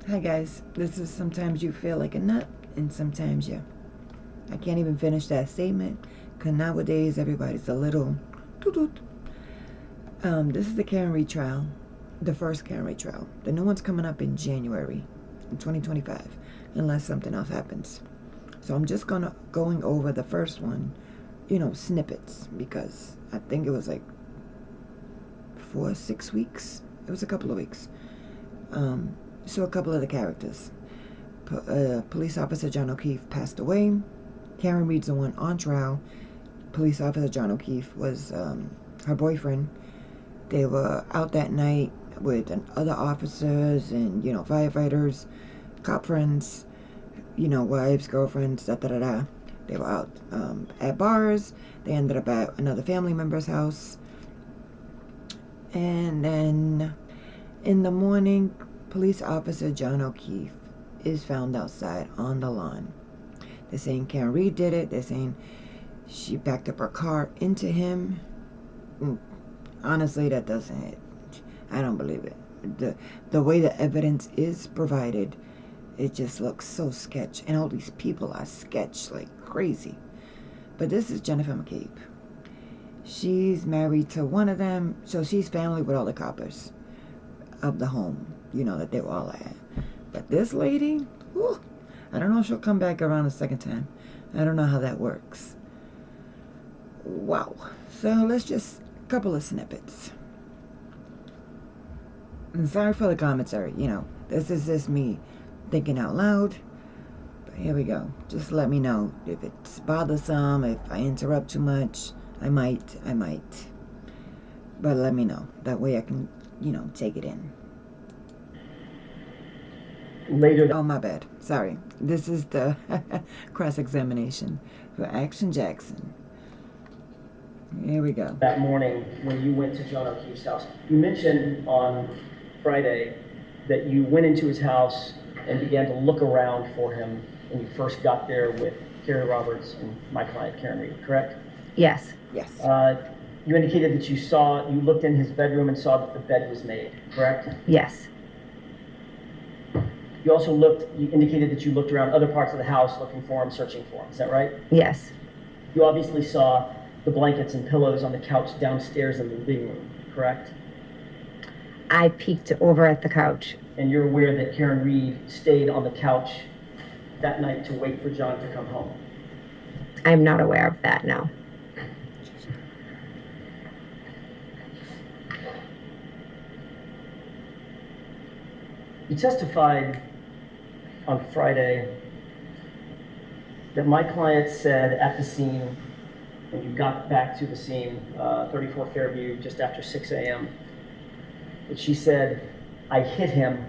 Hi guys, this is sometimes you feel like a nut and sometimes you. I can't even finish that statement because nowadays everybody's a little toot. This is the Karen Reed trial, the first Karen Reed trial. The new one's coming up in January in 2025 unless something else happens. So I'm just going over the first one, snippets, because I think it was like 6 weeks. It was a couple of weeks. So a couple of the characters. Police officer John O'Keefe passed away. Karen Reed's the one on trial. Police officer John O'Keefe was her boyfriend. They were out that night with other officers and, firefighters, cop friends, wives, girlfriends, da-da-da-da. They were out at bars. They ended up at another family member's house. And then in the morning, police officer John O'Keefe is found outside on the lawn. They're saying Karen Reed did it. They're saying she backed up her car into him. Honestly, that doesn't hit. I don't believe it. The way the evidence is provided, it just looks so sketch. And all these people are sketch like crazy. But this is Jennifer McCabe. She's married to one of them, so she's family with all the coppers of the home, that they were all at. But this lady, whew, I don't know if she'll come back around a second time. I don't know how that works. Wow. So let's just, a couple of snippets. And sorry for the commentary, this is just me thinking out loud. But here we go. Just let me know if it's bothersome, if I interrupt too much. I might. But let me know. That way I can, take it in. Later. Oh, my bad. Sorry. This is the cross-examination for Action Jackson. Here we go. That morning when you went to John O'Keefe's house, you mentioned on Friday that you went into his house and began to look around for him when you first got there with Carrie Roberts and my client Karen Reed, correct? Yes. Yes. You indicated that you looked in his bedroom and saw that the bed was made, correct? Yes. You indicated that you looked around other parts of the house looking for him, searching for him, is that right? Yes. You obviously saw the blankets and pillows on the couch downstairs in the living room, correct? I peeked over at the couch. And you're aware that Karen Reed stayed on the couch that night to wait for John to come home? I'm not aware of that, no. You testified on Friday that my client said at the scene, when you got back to the scene, 34 Fairview, just after 6 a.m., that she said, "I hit him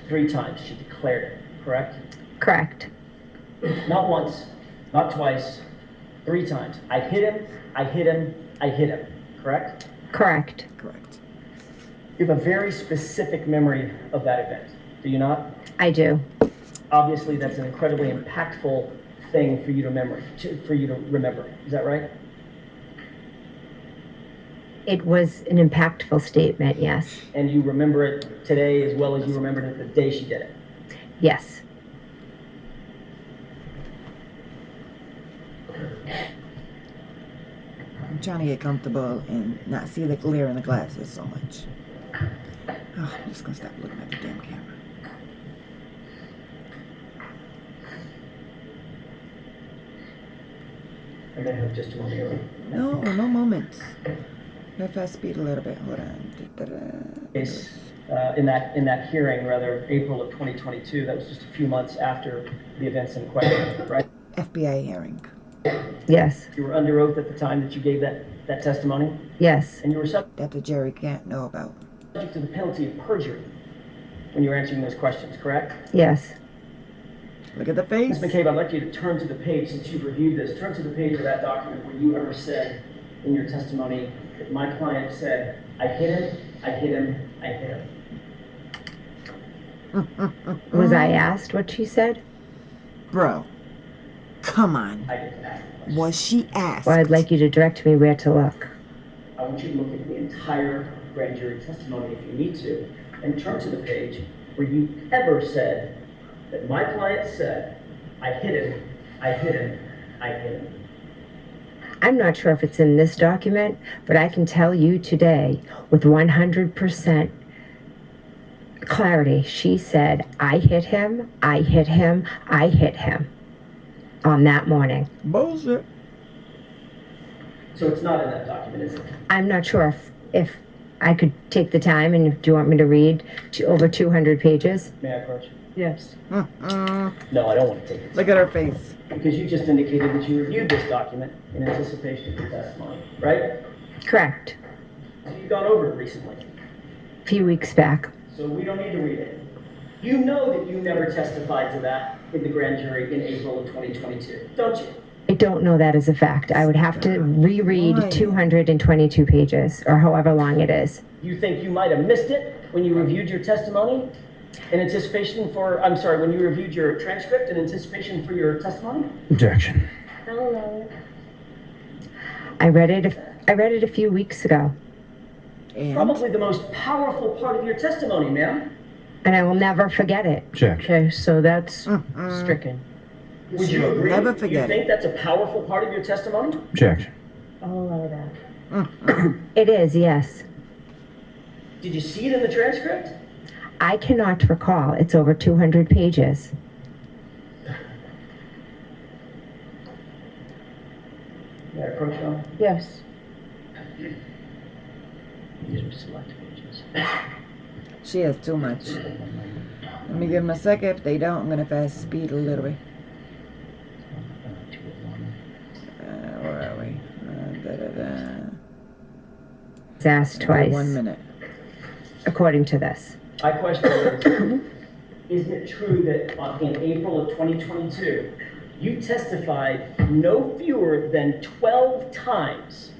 3 times." She declared it, correct? Correct. Not once, not twice, 3 times. "I hit him, I hit him, I hit him," correct? Correct. Correct. You have a very specific memory of that event, do you not? I do. Obviously, that's an incredibly impactful thing for you to remember. Is that right? It was an impactful statement, yes. And you remember it today as well as you remembered it the day she did it? Yes. I'm trying to get comfortable and not see the glare in the glasses so much. Oh, I'm just going to stop looking at the damn camera. I'm going to have just a moment. No moments. If I speed a little bit, hold on. In that hearing, rather, April of 2022, that was just a few months after the events in question, right? FBI hearing. Yes. You were under oath at the time that you gave that testimony? Yes. And you were subject That the jury can't know about. to the penalty of perjury when you were answering those questions, correct? Yes. Look at the face. Ms. McCabe, I'd like you to turn to the page, since you've reviewed this, turn to the page of that document where you ever said in your testimony that my client said, "I hit him, I hit him, I hit him." Was I asked what she said? Bro, come on. I didn't ask the question. Was she asked? Well, I'd like you to direct me where to look. I want you to look at the entire grand jury testimony if you need to, and turn to the page where you ever said that my client said, I hit him, I hit him, I hit him? I'm not sure if it's in this document, but I can tell you today with 100% clarity, she said, I hit him, I hit him, I hit him on that morning. Bullshit. So it's not in that document, is it? I'm not sure if I could take the time, and do you want me to read over 200 pages? May I approach? Yes. No, I don't want to take it. Look at her face. Because you just indicated that you reviewed this document in anticipation of your testimony, right? Correct. So you've gone over it recently. A few weeks back. So we don't need to read it. You know that you never testified to that in the grand jury in April of 2022, don't you? I don't know that as a fact. I would have to reread Why? 222 pages, or however long it is. You think you might have missed it when you reviewed your testimony in anticipation for, I'm sorry, when you reviewed your transcript in anticipation for your testimony? Objection. I read it a few weeks ago, And Probably the most powerful part of your testimony, ma'am. and I will never forget it. Objection. Okay, so that's Mm-mm. stricken. Would She you will agree? never You forget think that's a powerful part of your testimony? Objection. I'll allow that. Mm-mm. It is, yes. Did you see it in the transcript? I cannot recall. It's over 200 pages. May I approach you? Yes. These are select pages. She has too much. Let me give them a second. If they don't, I'm gonna fast speed a little bit. Where are we? It's asked twice, 1 minute. according to this. My question is, isn't it true that in April of 2022, you testified no fewer than 12 times,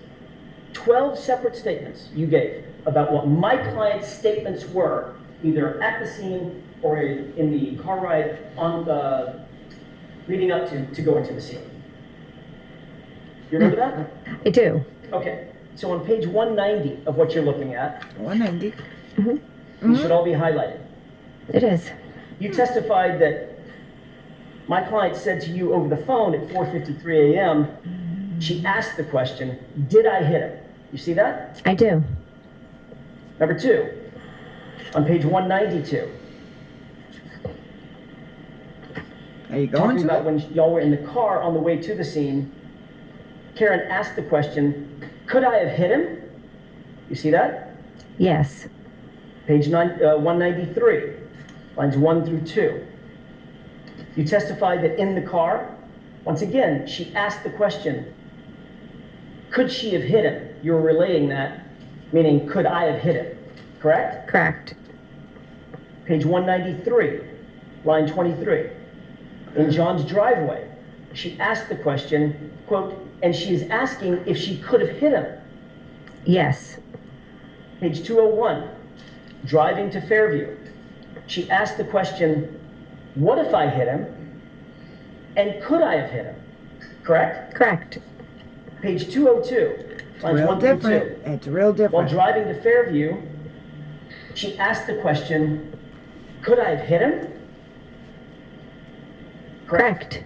12 separate statements you gave about what my client's statements were, either at the scene or in the car ride on leading up to go into the scene? You remember that? I do. Okay, so on page 190 of what you're looking at, 190. these should all be highlighted. It is. You testified that my client said to you over the phone at 4:53 a.m., she asked the question, did I hit him? You see that? I do. Number two, on page 192, Are you going talking to about it? when y'all were in the car on the way to the scene, Karen asked the question, could I have hit him? You see that? Yes. Page 193, lines 1 through 2. You testified that in the car, once again, she asked the question, could she have hit him? You were relaying that, meaning, could I have hit him? Correct? Correct. Page 193, line 23. In John's driveway, she asked the question, quote, and she's asking if she could have hit him. Yes. Page 201, driving to Fairview. She asked the question, what if I hit him? And could I have hit him? Correct? Correct. Page 202, lines Real 1 through 2. different. It's real While different. driving to Fairview, she asked the question, could I have hit him? Correct.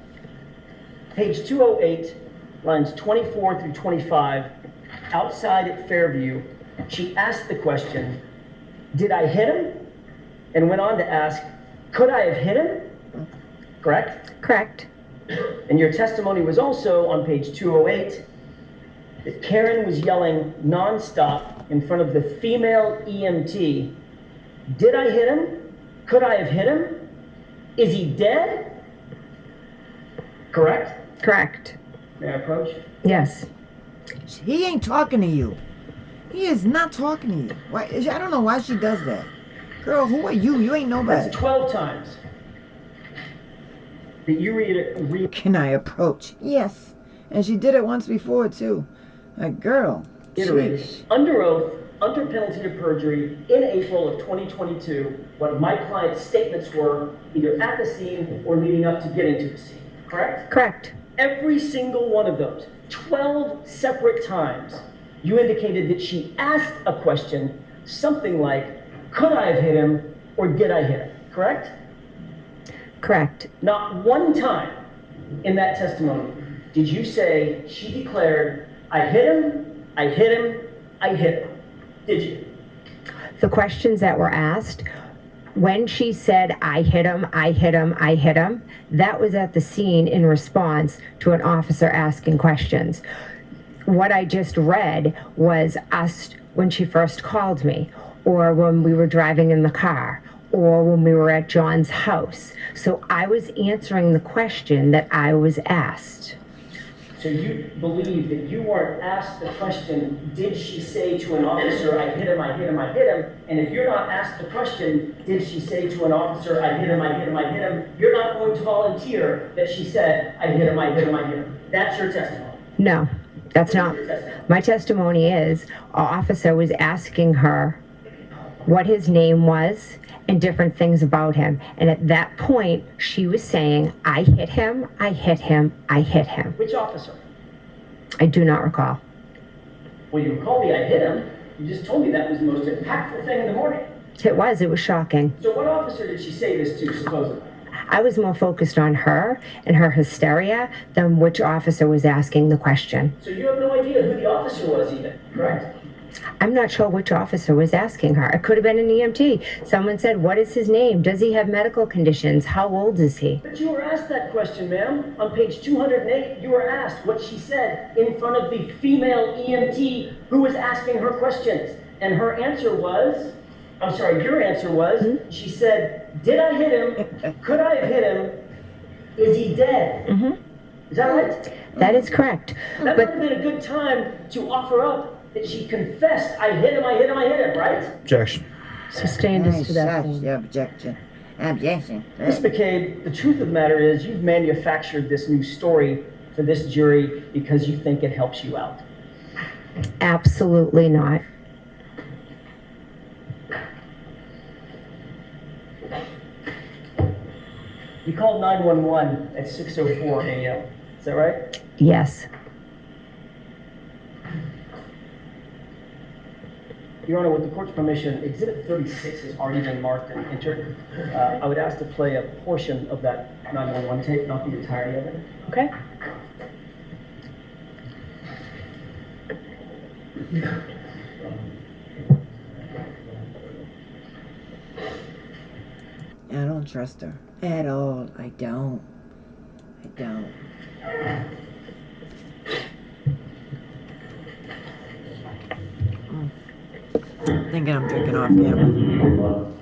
Page 208, lines 24 through 25, outside at Fairview, she asked the question, did I hit him? And went on to ask, could I have hit him? Correct? Correct. And your testimony was also on page 208 that Karen was yelling nonstop in front of the female EMT, did I hit him? Could I have hit him? Is he dead? Correct? Correct. May I approach? Yes. He ain't talking to you. He is not talking to you. Why? I don't know why she does that. Girl, who are you? You ain't nobody. That's 12 times that you read Can I approach? Yes. And she did it once before, too. Like, girl. iterated Sheesh. under oath, under penalty of perjury, in April of 2022, what my client's statements were, either at the scene or leading up to getting to the scene. Correct? Correct. Every single one of those, 12 separate times, you indicated that she asked a question, something like, could I have hit him or did I hit him? correct? Correct. Not one time in that testimony did you say she declared, I hit him, I hit him, I hit him. Did you? The questions that were asked, when she said, I hit him, I hit him, I hit him, that was at the scene in response to an officer asking questions. What I just read was us when she first called me, or when we were driving in the car, or when we were at John's house. So I was answering the question that I was asked. So you believe that you weren't asked the question, did she say to an officer, I hit him, I hit him, I hit him? And if you're not asked the question, did she say to an officer, I hit him, I hit him, I hit him? You're not going to volunteer that she said, I hit him, I hit him, I hit him. That's your testimony. No, that's not. My testimony is an officer was asking her what his name was and different things about him. And at that point, she was saying, I hit him, I hit him, I hit him. Which officer? I do not recall. Well, you recall me, I hit him. You just told me that was the most impactful thing in the morning. It was shocking. So what officer did she say this to, supposedly? I was more focused on her and her hysteria than which officer was asking the question. So you have no idea who the officer was even, correct? I'm not sure which officer was asking her. It could have been an EMT. Someone said, what is his name? Does he have medical conditions? How old is he? But you were asked that question, ma'am. On page 208, you were asked what she said in front of the female EMT who was asking her questions. And her answer was, your answer was, she said, did I hit him? Could I have hit him? Is he dead? Is that right? That is correct. That would have been a good time to offer up that she confessed, I hit him, I hit him, I hit him, right? Objection. Sustained as to that point. Yeah, objection. Objection. Ms. McCabe, the truth of the matter is you've manufactured this new story for this jury because you think it helps you out. Absolutely not. You called 911 at 6:04 a.m. Is that right? Yes. Your Honor, with the court's permission, Exhibit 36 has already been marked and entered. I would ask to play a portion of that 911 tape, not the entirety of it. Okay. I don't trust her at all. I don't. Thinking I'm drinking off camera.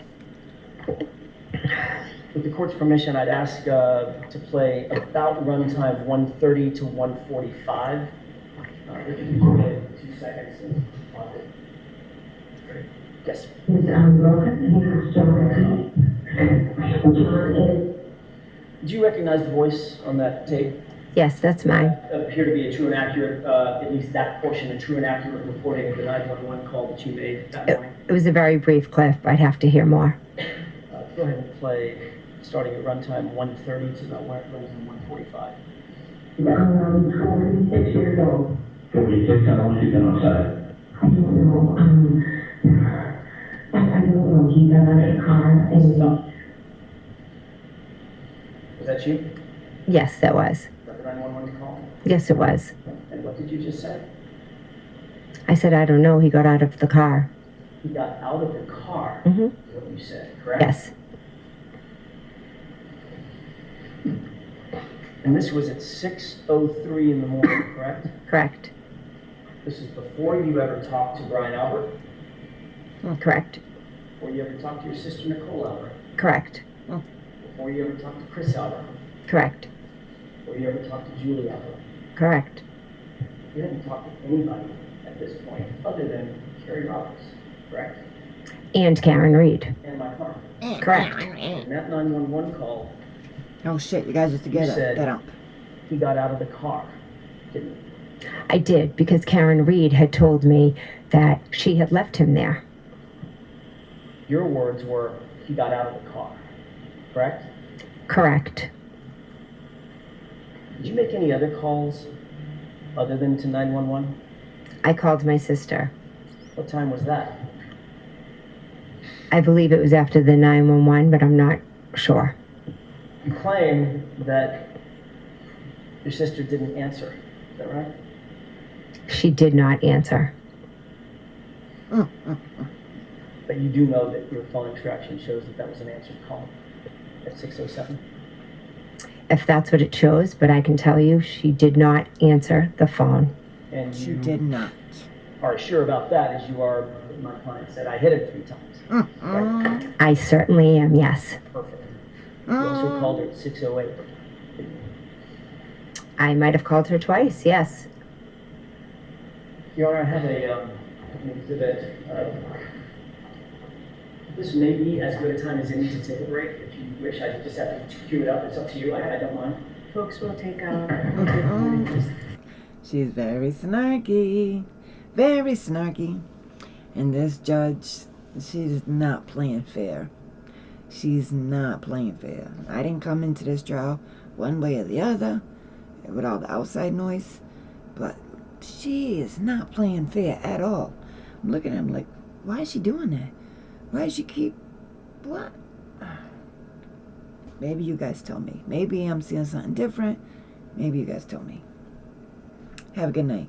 With the court's permission, I'd ask to play about runtime 130 to 145. If you can give me 2 seconds and pause it. Yes. Do you recognize the voice on that tape? Yes, that's mine. Appear to be a true and accurate, at least that portion, a true and accurate reporting of the 911 call that you made that morning. It was a very brief clip. I'd have to hear more. Go ahead and play, starting at runtime 130 to about runtime 145. 46 years old. 46, how long has she been outside? I don't know. I don't know. He got out of the car and Stop. Was that you? Yes, that was. Was that the 911 call? Yes, it was. And what did you just say? I said, I don't know. He got out of the car. He got out of the car, Mm-hmm. is what you said, correct? Yes. And this was at 6:03 in the morning, correct? Correct. This is before you ever talked to Brian Albert, Correct. before you ever talked to your sister Nicole Albert, Correct. before you ever talked to Chris Albert, Correct. before you ever talked to Julie Albert. Correct. You hadn't talked to anybody at this point other than Carrie Roberts, correct? And Karen Reed. And my car. Correct. And that 911 call, Oh shit, you guys are together. said- Get up. he got out of the car, didn't he? I did, because Karen Reed had told me that she had left him there. Your words were, he got out of the car, correct? Correct. Did you make any other calls other than to 911? I called my sister. What time was that? I believe it was after the 911, but I'm not Sure. You claim that your sister didn't answer. Is that right? She did not answer. But you do know that your phone extraction shows that that was an answered call at 6:07. If that's what it shows, but I can tell you she did not answer the phone. And She you did not. are sure about that as you are, my client said, I hit him 3 times. Right? I certainly am, yes. Perfect. You also called her at 6:08. I might have called her twice, yes. Your Honor, I have an exhibit. This may be as good a time as any to take a break. If you wish, I just have to cue it up. It's up to you. I don't mind. Folks, we'll take a She's very snarky. Very snarky. And this judge, she's not playing fair. She's not playing fair. I didn't come into this trial one way or the other with all the outside noise, but she is not playing fair at all. I'm looking at him like, why is she doing that? Why does she keep, what? Maybe you guys tell me. Maybe I'm seeing something different. Maybe you guys tell me. Have a good night.